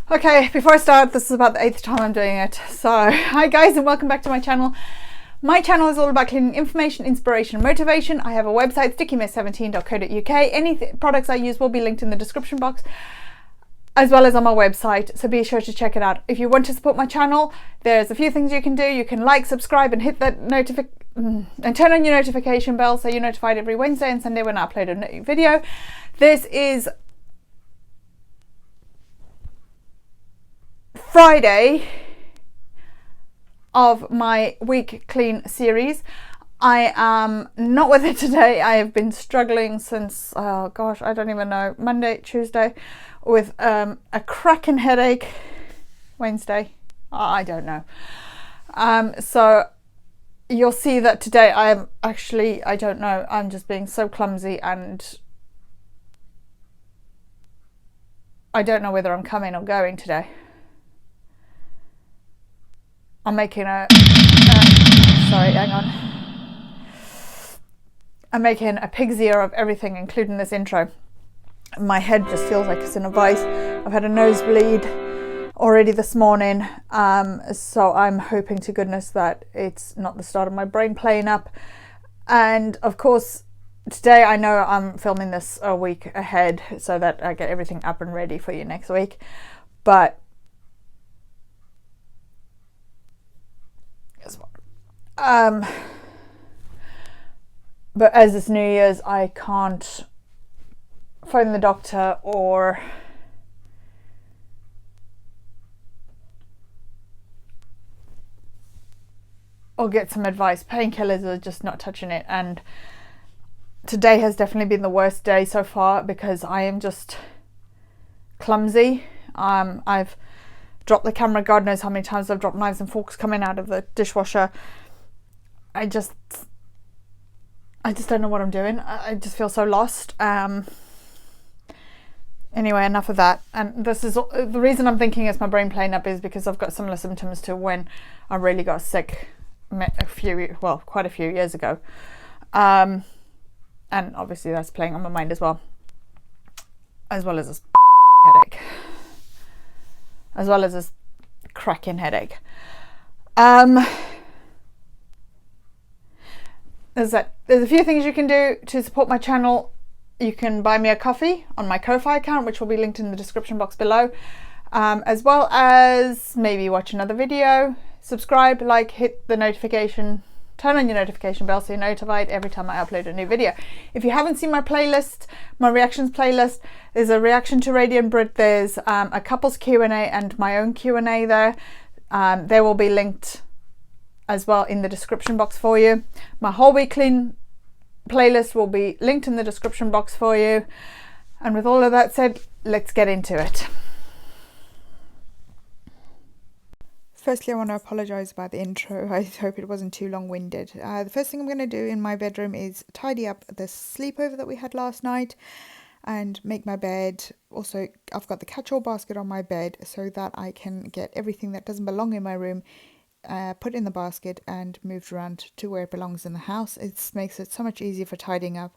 Okay, before I start, this is about the 8th time I'm doing it. So, hi guys and welcome back to my channel. My channel is all about cleaning information, inspiration, motivation. I have a website, stickymess17.co.uk. Any products I use will be linked in the description box, as well as on my website, so be sure to check it out. If you want to support my channel, there's a few things you can do. You can like, subscribe and hit that and turn on your notification bell so you're notified every Wednesday and Sunday when I upload a new video. This is Friday of my week clean series. I am not with it today. I have been struggling since, oh gosh, I don't even know, Monday, Tuesday, with a cracking headache. Wednesday, I don't know. So you'll see that today I am actually, I don't know, I'm just being so clumsy and I don't know whether I'm coming or going today. I'm making sorry, hang on. I'm making a pig's ear of everything, including this intro. My head just feels like it's in a vice. I've had a nosebleed already this morning, so I'm hoping to goodness that it's not the start of my brain playing up. And of course, today I know I'm filming this a week ahead so that I get everything up and ready for you next week. But as it's New Year's, I can't phone the doctor or get some advice. Painkillers are just not touching it, and today has definitely been the worst day so far because I am just clumsy. I've dropped the camera, God knows how many times I've dropped knives and forks coming out of the dishwasher. I just don't know what I'm doing. I just feel so lost. Anyway, enough of that. And this is the reason I'm thinking it's my brain playing up is because I've got similar symptoms to when I really got sick quite a few years ago. And obviously that's playing on my mind as well as this headache, as well as this cracking headache. There's a few things you can do to support my channel. You can buy me a coffee on my Ko-fi account, which will be linked in the description box below, as well as maybe watch another video, subscribe, like, hit the notification, turn on your notification bell so you're notified every time I upload a new video. If you haven't seen my playlist, my reactions playlist, there's a reaction to Radiant Brit, there's a couples Q&A and my own Q&A there. They will be linked as well in the description box for you. My whole week clean playlist will be linked in the description box for you. And with all of that said, let's get into it. Firstly, I want to apologise about the intro. I hope it wasn't too long-winded. The first thing I'm going to do in my bedroom is tidy up the sleepover that we had last night and make my bed. Also, I've got the catch-all basket on my bed so that I can get everything that doesn't belong in my room put in the basket and moved around to where it belongs in the house. It makes it so much easier for tidying up,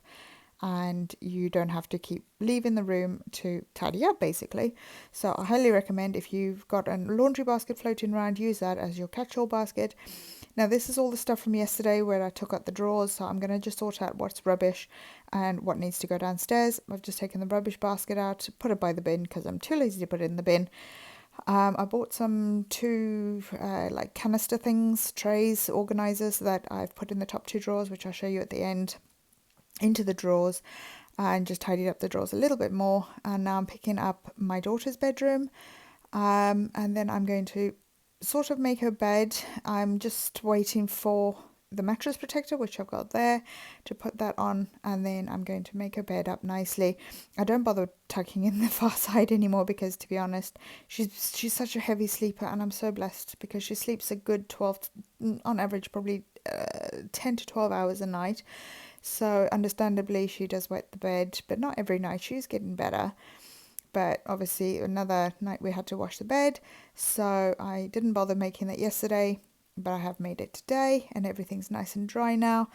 and you don't have to keep leaving the room to tidy up basically. So I highly recommend, if you've got a laundry basket floating around, use that as your catch-all basket. Now this is all the stuff from yesterday where I took out the drawers, so I'm going to just sort out what's rubbish and what needs to go downstairs. I've just taken the rubbish basket out, put it by the bin because I'm too lazy to put it in the bin. I bought two like canister things, trays, organisers that I've put in the top two drawers, which I'll show you at the end, into the drawers, and just tidied up the drawers a little bit more. And now I'm picking up my daughter's bedroom, and then I'm going to sort of make her bed. I'm just waiting for the mattress protector, which I've got there, to put that on, and then I'm going to make her bed up nicely. I don't bother tucking in the far side anymore because, to be honest, she's such a heavy sleeper, and I'm so blessed because she sleeps a good 12, on average probably 10 to 12 hours a night. So understandably she does wet the bed, but not every night. She's getting better. But obviously another night we had to wash the bed, so I didn't bother making that yesterday. But I have made it today, and everything's nice and dry now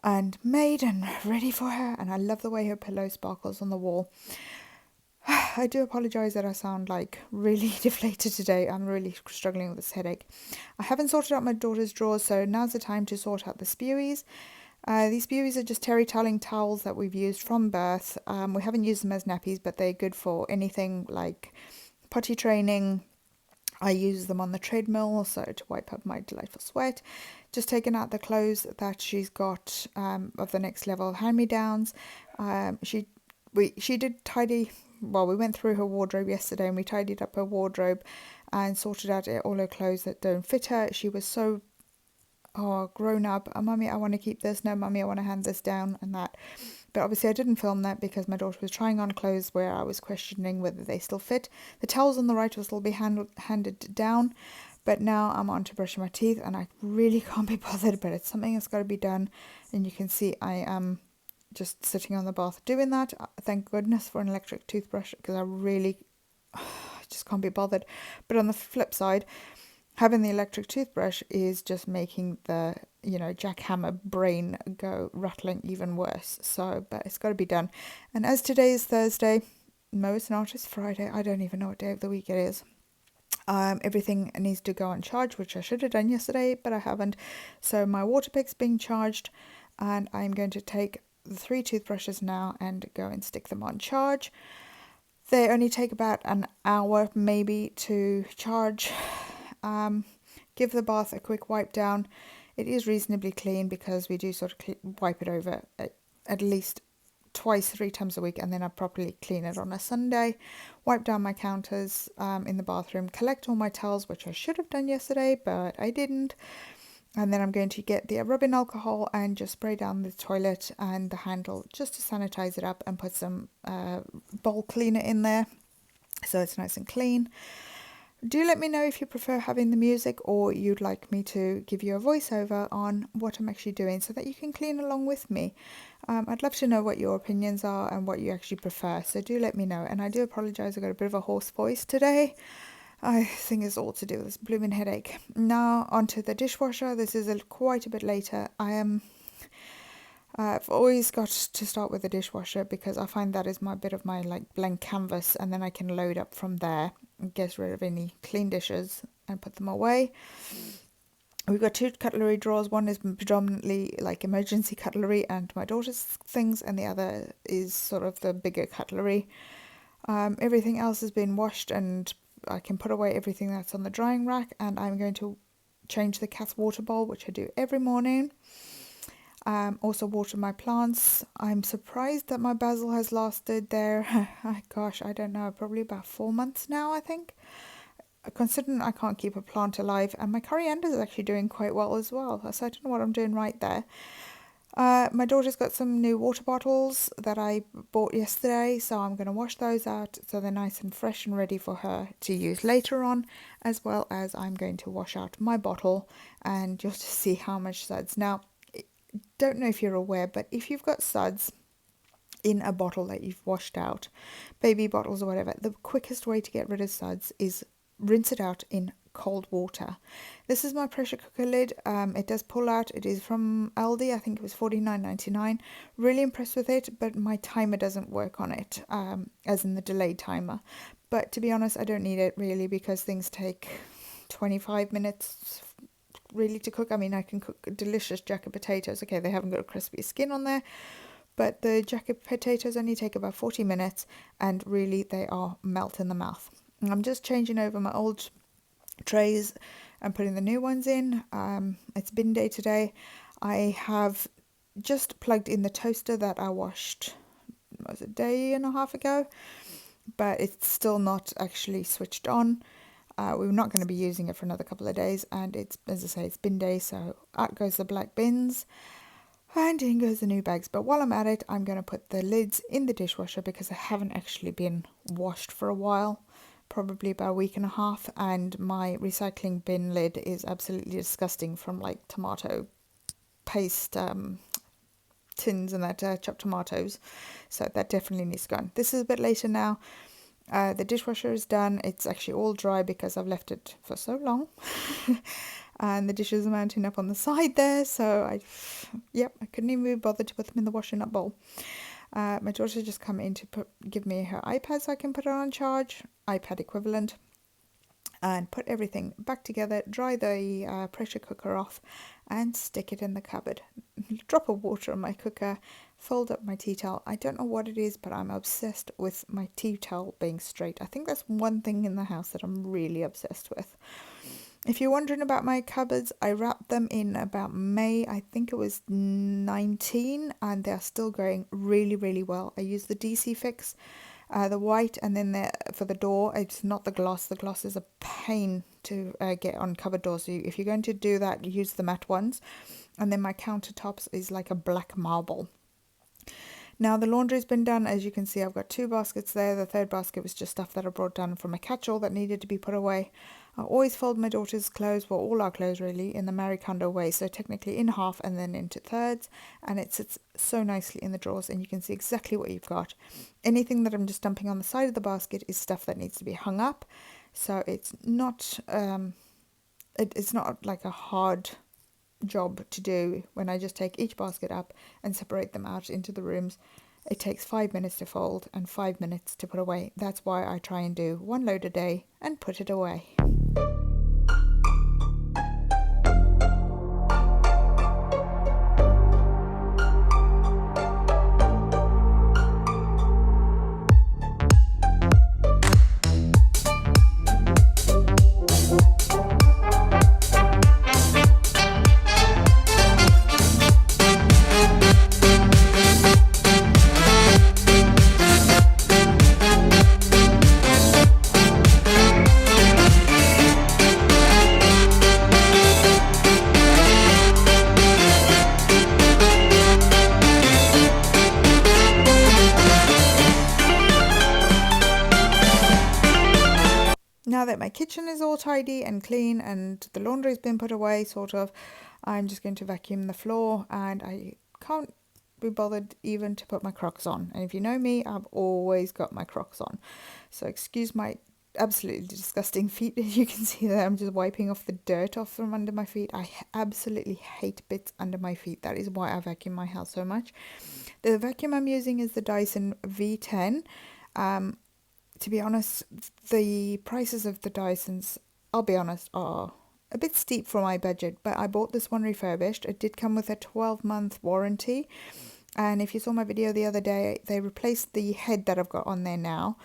and made and ready for her. And I love the way her pillow sparkles on the wall. I do apologise that I sound like really deflated today. I'm really struggling with this headache. I haven't sorted out my daughter's drawers, so now's the time to sort out the spewies. These spewies are just terry telling towels that we've used from birth. We haven't used them as nappies, but they're good for anything like potty training. I use them on the treadmill, so to wipe up my delightful sweat. Just taking out the clothes that she's got of the next level of hand-me-downs. She did tidy. Well, we went through her wardrobe yesterday and we tidied up her wardrobe and sorted out all her clothes that don't fit her. She was so grown up. Mummy, I want to keep this. No, Mummy, I want to hand this down and that. But obviously I didn't film that because my daughter was trying on clothes where I was questioning whether they still fit. The towels on the right will still be handed down. But now I'm on to brushing my teeth and I really can't be bothered, but it's something that's got to be done. And you can see I am just sitting on the bath doing that. Thank goodness for an electric toothbrush because I really just can't be bothered. But on the flip side, having the electric toothbrush is just making the, jackhammer brain go rattling even worse. So, but it's got to be done. And as today is Thursday, no, it's not, it's Friday. I don't even know what day of the week it is. Everything needs to go on charge, which I should have done yesterday, but I haven't. So my water pick's being charged, and I'm going to take the 3 toothbrushes now and go and stick them on charge. They only take about an hour maybe to charge. Give the bath a quick wipe down. It is reasonably clean because we do sort of wipe it over at least twice, 3 times a week, and then I properly clean it on a Sunday. Wipe down my counters in the bathroom, collect all my towels, which I should have done yesterday, but I didn't. And then I'm going to get the rubbing alcohol and just spray down the toilet and the handle just to sanitize it up and put some bowl cleaner in there so it's nice and clean. Do let me know if you prefer having the music or you'd like me to give you a voiceover on what I'm actually doing so that you can clean along with me. I'd love to know what your opinions are and what you actually prefer, so do let me know. And I do apologise, I've got a bit of a hoarse voice today. I think it's all to do with this blooming headache. Now onto the dishwasher. This is quite a bit later. I've always got to start with the dishwasher because I find that is my bit of my blank canvas, and then I can load up from there and get rid of any clean dishes and put them away. We've got 2 cutlery drawers. One is predominantly emergency cutlery and my daughter's things, and the other is sort of the bigger cutlery. Everything else has been washed and I can put away everything that's on the drying rack, and I'm going to change the cat's water bowl, which I do every morning. Also water my plants. I'm surprised that my basil has lasted there. Gosh, I don't know, probably about 4 months now, I think. Considering I can't keep a plant alive, and my coriander is actually doing quite well as well. So I don't know what I'm doing right there. My daughter's got some new water bottles that I bought yesterday, so I'm going to wash those out so they're nice and fresh and ready for her to use later on, as well as I'm going to wash out my bottle and just to see how much suds. Now, don't know if you're aware, but if you've got suds in a bottle that you've washed out, baby bottles or whatever, the quickest way to get rid of suds is rinse it out in cold water. This is my pressure cooker lid. It does pull out. It is from Aldi. I think it was $49.99. Really impressed with it, but my timer doesn't work on it, as in the delayed timer. But to be honest, I don't need it really because things take 25 minutes really to cook. I mean, I can cook delicious jacket potatoes. Okay, they haven't got a crispy skin on there, but the jacket potatoes only take about 40 minutes and really they are melt in the mouth. I'm just changing over my old trays and putting the new ones in. It's bin day today. I have just plugged in the toaster that I washed, was it a day and a half ago, but it's still not actually switched on. We're not going to be using it for another couple of days, and it's, as I say, it's bin day, so out goes the black bins and in goes the new bags. But while I'm at it, I'm going to put the lids in the dishwasher because they haven't actually been washed for a while, probably about a week and a half, and my recycling bin lid is absolutely disgusting from tomato paste tins and that chopped tomatoes, so that definitely needs to go on. This is a bit later now. The dishwasher is done. It's actually all dry because I've left it for so long. And the dishes are mounting up on the side there, so I couldn't even be bothered to put them in the washing up bowl. My daughter just come in to give me her iPad so I can put it on charge, iPad equivalent, and put everything back together, dry the pressure cooker off, and stick it in the cupboard. Drop of water on my cooker, fold up my tea towel. I don't know what it is, but I'm obsessed with my tea towel being straight. I think that's one thing in the house that I'm really obsessed with. If you're wondering about my cupboards, I wrapped them in about May, I think it was 19, and they're still going really, really well. I use the DC Fix, the white, and then for the door, it's not the gloss. The gloss is a pain to get on cupboard doors. So if you're going to do that, use the matte ones. And then my countertops is like a black marble. Now the laundry's been done. As you can see, I've got 2 baskets there. The third basket was just stuff that I brought down from a catch-all that needed to be put away. I always fold my daughter's clothes, well, all our clothes really, in the Marie Kondo way. So technically in half and then into thirds. And it sits so nicely in the drawers, and you can see exactly what you've got. Anything that I'm just dumping on the side of the basket is stuff that needs to be hung up. So it's not, it's not like a hard job to do when I just take each basket up and separate them out into the rooms. It takes 5 minutes to fold and 5 minutes to put away. That's why I try and do 1 load a day and put it away. Now that my kitchen is all tidy and clean and the laundry's been put away, sort of, I'm just going to vacuum the floor, and I can't be bothered even to put my Crocs on. And if you know me, I've always got my Crocs on. So excuse my absolutely disgusting feet. As you can see there, I'm just wiping off the dirt off from under my feet. I absolutely hate bits under my feet. That is why I vacuum my house so much. The vacuum I'm using is the Dyson V10. To be honest, the prices of the Dysons, I'll be honest, are a bit steep for my budget, but I bought this one refurbished. It did come with a 12-month warranty, and if you saw my video the other day, they replaced the head that I've got on there now,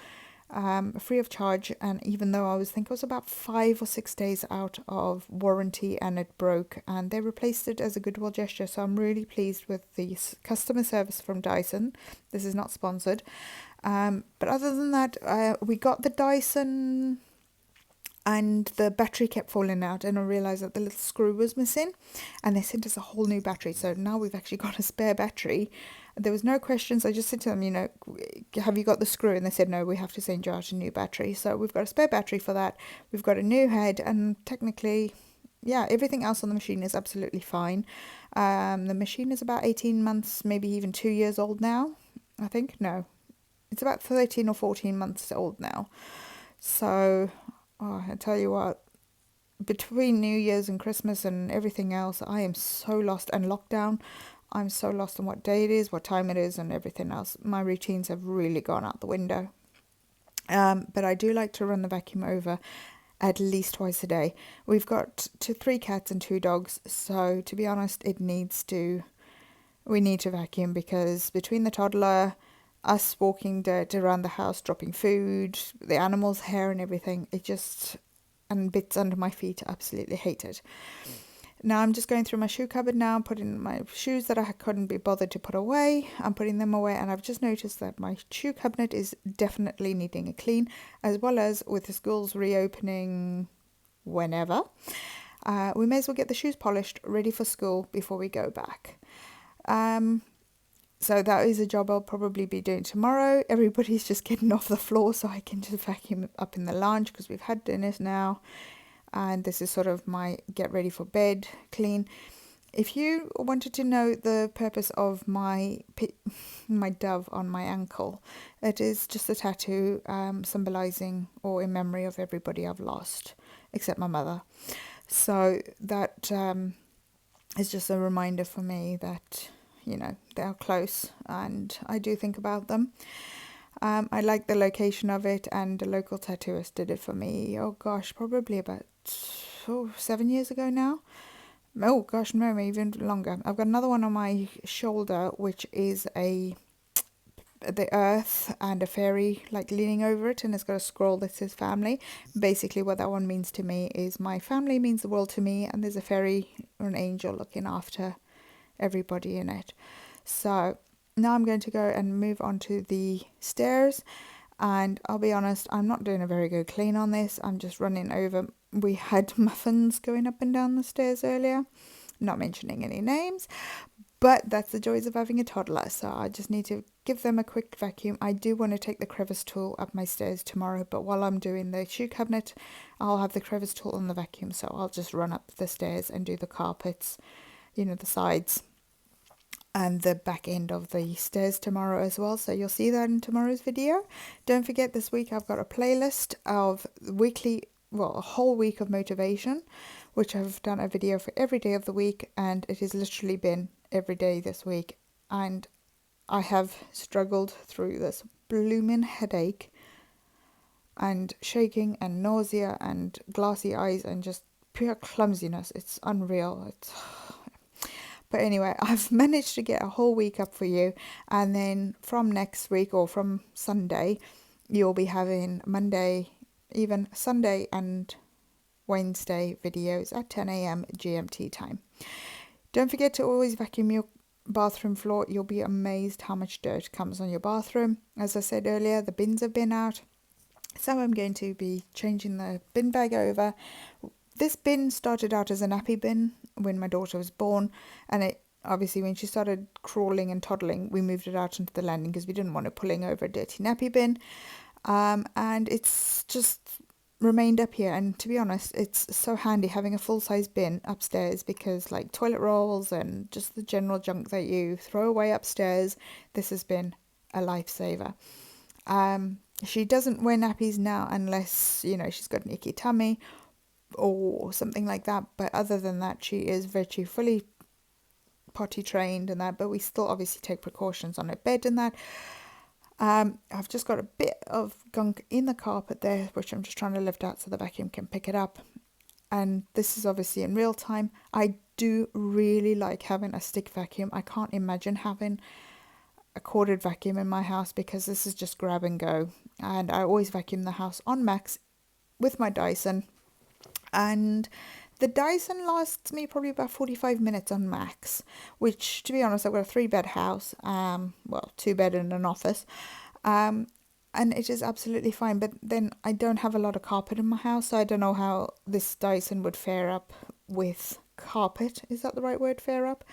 free of charge. And even though I think it was about 5 or 6 days out of warranty and it broke, and they replaced it as a goodwill gesture, so I'm really pleased with the customer service from Dyson. This is not sponsored. But other than that, we got the Dyson and the battery kept falling out, and I realised that the little screw was missing, and they sent us a whole new battery. So now we've actually got a spare battery. There was no questions. I just said to them, have you got the screw? And they said, no, we have to send you out a new battery. So we've got a spare battery for that. We've got a new head, and technically, yeah, everything else on the machine is absolutely fine. The machine is about 18 months, maybe even 2 years old now, I think. No. It's about 13 or 14 months old now. So, I tell you what, between New Year's and Christmas and everything else, I am so lost. And lockdown, I'm so lost on what day it is, what time it is, and everything else. My routines have really gone out the window. But I do like to run the vacuum over at least twice a day. We've got 3 cats and 2 dogs. So, to be honest, we need to vacuum, because between the toddler, us walking dirt around the house, dropping food, the animals' hair and everything, and bits under my feet, I absolutely hate it. Now I'm just going through my shoe cupboard now, putting my shoes that I couldn't be bothered to put away. I'm putting them away, and I've just noticed that my shoe cabinet is definitely needing a clean, as well as with the schools reopening whenever. We may as well get the shoes polished, ready for school before we go back. So that is a job I'll probably be doing tomorrow. Everybody's just getting off the floor so I can just vacuum up in the lounge, because we've had dinners now. And this is sort of my get ready for bed clean. If you wanted to know the purpose of my dove on my ankle, it is just a tattoo symbolizing or in memory of everybody I've lost, except my mother. So that is just a reminder for me that, you know, they are close and I do think about them. I like the location of it, and the local tattooist did it for me, oh gosh, probably about 7 years ago now. Oh gosh, no, maybe even longer. I've got another one on my shoulder, which is the earth and a fairy like leaning over it, and it's got a scroll that says family. Basically what that one means to me is my family means the world to me, and there's a fairy or an angel looking after everybody in it. So now I'm going to go and move on to the stairs, and I'll be honest, I'm not doing a very good clean on this. I'm just running over. We had muffins going up and down the stairs earlier, not mentioning any names, but that's the joys of having a toddler. So I just need to give them a quick vacuum. I do want to take the crevice tool up my stairs tomorrow, but while I'm doing the shoe cabinet, I'll have the crevice tool on the vacuum. So I'll just run up the stairs and do the carpets, you know, the sides and the back end of the stairs tomorrow as well. So you'll see that in tomorrow's video. Don't forget, this week I've got a playlist of a whole week of motivation, which I've done a video for every day of the week, and it has literally been every day this week, and I have struggled through this blooming headache and shaking and nausea and glassy eyes and just pure clumsiness. It's unreal. But anyway, I've managed to get a whole week up for you, and then from next week, or from Sunday, you'll be having Monday, even Sunday and Wednesday videos at 10 a.m. GMT time. Don't forget to always vacuum your bathroom floor. You'll be amazed how much dirt comes on your bathroom. As I said earlier, the bins have been out, so I'm going to be changing the bin bag over. This bin started out as a nappy bin when my daughter was born, and it obviously, when she started crawling and toddling, we moved it out into the landing because we didn't want her pulling over a dirty nappy bin. And it's just remained up here, and to be honest, it's so handy having a full-size bin upstairs, because like toilet rolls and just the general junk that you throw away upstairs, this has been a lifesaver. She doesn't wear nappies now unless, you know, she's got an icky tummy or something like that, but other than that, she is virtually fully potty trained and that, but we still obviously take precautions on her bed and that. I've just got a bit of gunk in the carpet there, which I'm just trying to lift out so the vacuum can pick it up, and this is obviously in real time. I do really like having a stick vacuum. I can't imagine having a corded vacuum in my house, because this is just grab and go, and I always vacuum the house on max with my Dyson. And the Dyson lasts me probably about 45 minutes on max, which, to be honest, I've got a 3-bed house, 2-bed and an office, and it is absolutely fine. But then I don't have a lot of carpet in my house, so I don't know how this Dyson would fare up with carpet. Is that the right word, fare up?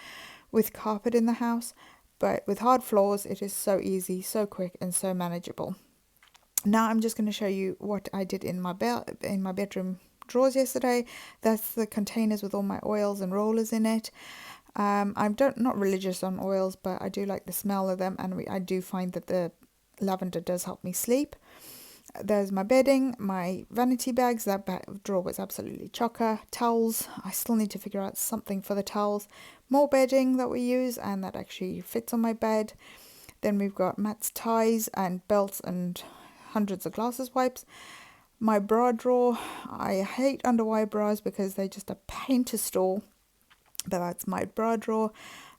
With carpet in the house. But with hard floors, it is so easy, so quick, and so manageable. Now I'm just going to show you what I did in my bedroom drawers yesterday. That's the containers with all my oils and rollers in it. I'm not religious on oils, but I do like the smell of them, and I do find that the lavender does help me sleep. There's my bedding, my vanity bags. That drawer was absolutely chocker. Towels, I still need to figure out something for the towels. More bedding that we use and that actually fits on my bed. Then we've got Matt's ties and belts and hundreds of glasses wipes. My bra drawer, I hate underwire bras because they're just a pain to store, but that's my bra drawer.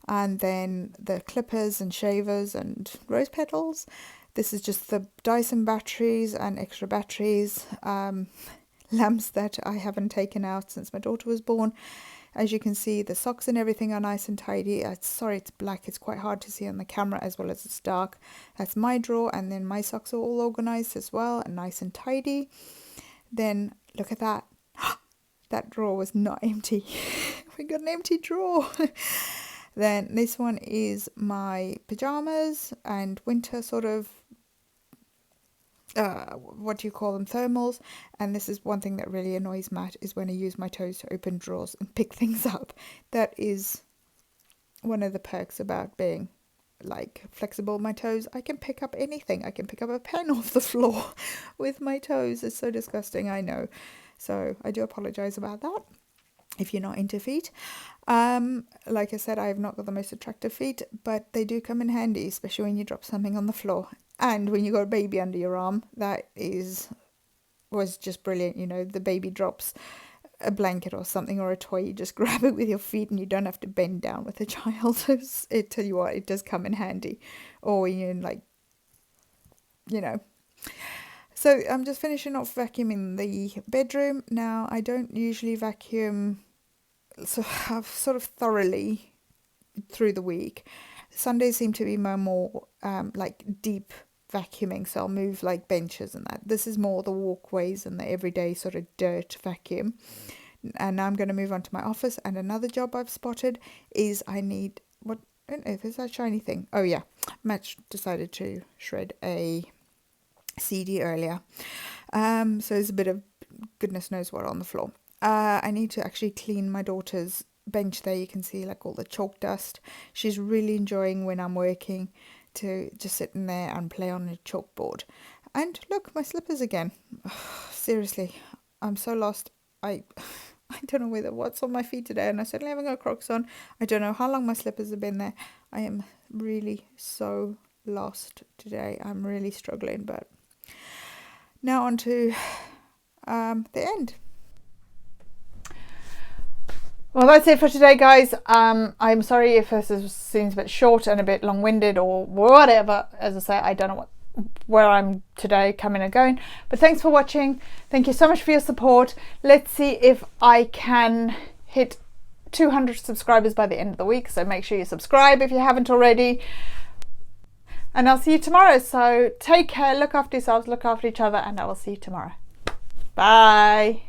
And then the clippers and shavers and rose petals. This is just the Dyson batteries and extra batteries, lamps that I haven't taken out since my daughter was born. As you can see, the socks and everything are nice and tidy. Sorry, it's black. It's quite hard to see on the camera, as well as it's dark. That's my drawer, and then my socks are all organized as well and nice and tidy. Then look at that. That drawer was not empty. We got an empty drawer. Then this one is my pajamas and winter sort of what do you call them, thermals. And this is one thing that really annoys Matt, is when I use my toes to open drawers and pick things up. That is one of the perks about being like flexible with my toes. I can pick up anything. I can pick up a pen off the floor with my toes. It's so disgusting, I know. So I do apologize about that. if you're not into feet. Like I said, I have not got the most attractive feet, but they do come in handy, especially when you drop something on the floor. And when you got a baby under your arm, was just brilliant. You know, the baby drops a blanket or something or a toy, you just grab it with your feet and you don't have to bend down with the child. Tell you what, it does come in handy. Or when you're in, like, you know. So I'm just finishing off vacuuming the bedroom. Now, I don't usually vacuum sort of thoroughly through the week. Sundays seem to be my more like deep vacuuming, so I'll move like benches and that. This is more the walkways and the everyday sort of dirt vacuum. And now I'm going to move on to my office. And another job I've spotted is I need, what, I don't know if it's that shiny thing. Oh yeah, Matt decided to shred a CD earlier. So there's a bit of goodness knows what on the floor. I need to actually clean my daughter's bench there. You can see like all the chalk dust. She's really enjoying when I'm working to just sit in there and play on a chalkboard. And look, my slippers again. Seriously, I'm so lost. I don't know what's on my feet today, and I certainly haven't got Crocs on. I don't know how long my slippers have been there. I am really so lost today. I'm really struggling, but now on to the end. Well, that's it for today, guys. I'm sorry if this seems a bit short and a bit long-winded or whatever. As I say, I don't know where I'm today, coming and going. But thanks for watching. Thank you so much for your support. Let's see if I can hit 200 subscribers by the end of the week. So make sure you subscribe if you haven't already. And I'll see you tomorrow. So take care, look after yourselves, look after each other, and I will see you tomorrow. Bye.